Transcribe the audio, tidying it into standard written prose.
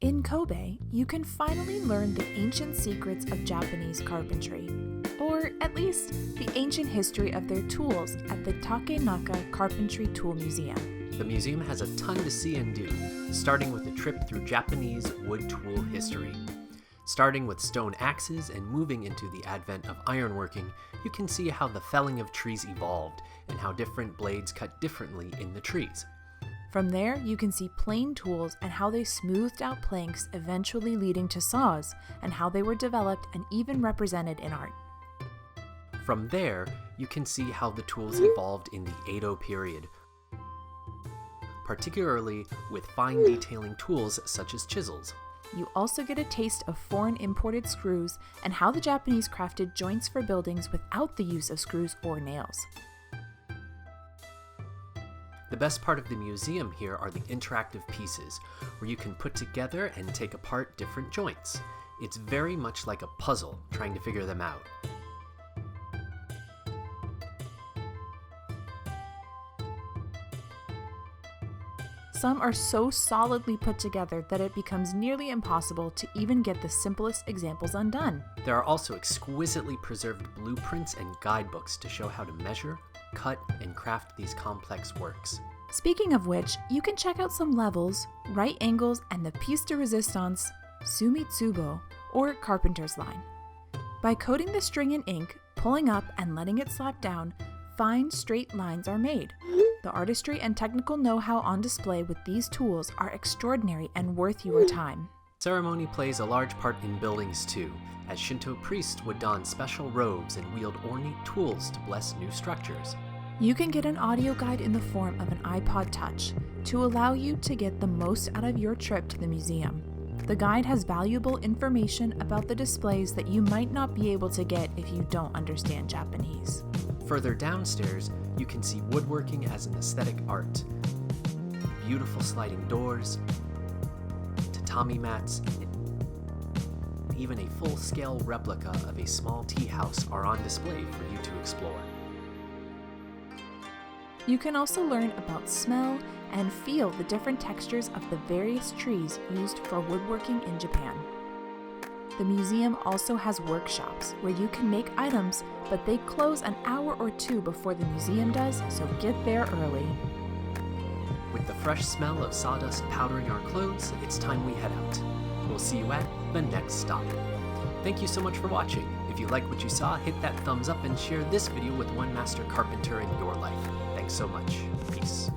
In Kobe, you can finally learn the ancient secrets of Japanese carpentry, or at least the ancient history of their tools at the Takenaka Carpentry Tool Museum. The museum has a ton to see and do, starting with a trip through Japanese wood tool history. Starting with stone axes and moving into the advent of ironworking, you can see how the felling of trees evolved and how different blades cut differently in the trees. From there, you can see plane tools and how they smoothed out planks, eventually leading to saws, and how they were developed and even represented in art. From there, you can see how the tools evolved in the Edo period, particularly with fine detailing tools such as chisels. You also get a taste of foreign imported screws and how the Japanese crafted joints for buildings without the use of screws or nails. The best part of the museum here are the interactive pieces, where you can put together and take apart different joints. It's very much like a puzzle, trying to figure them out. Some are so solidly put together that it becomes nearly impossible to even get the simplest examples undone. There are also exquisitely preserved blueprints and guidebooks to show how to measure, cut, and craft these complex works. Speaking of which, you can check out some levels, right angles, and the piece de resistance, sumitsubo, or carpenter's line. By coating the string in ink, pulling up, and letting it slap down, fine, straight lines are made. The artistry and technical know-how on display with these tools are extraordinary and worth your time. Ceremony plays a large part in buildings too, as Shinto priests would don special robes and wield ornate tools to bless new structures. You can get an audio guide in the form of an iPod Touch to allow you to get the most out of your trip to the museum. The guide has valuable information about the displays that you might not be able to get if you don't understand Japanese. Further downstairs, you can see woodworking as an aesthetic art. Beautiful sliding doors, tatami mats, and even a full-scale replica of a small tea house are on display for you to explore. You can also learn about smell and feel the different textures of the various trees used for woodworking in Japan. The museum also has workshops where you can make items, but they close an hour or two before the museum does, so get there early. With the fresh smell of sawdust powdering our clothes, it's time we head out. We'll see you at the next stop. Thank you so much for watching. If you like what you saw, hit that thumbs up and share this video with one master carpenter in your life. Thanks so much. Peace.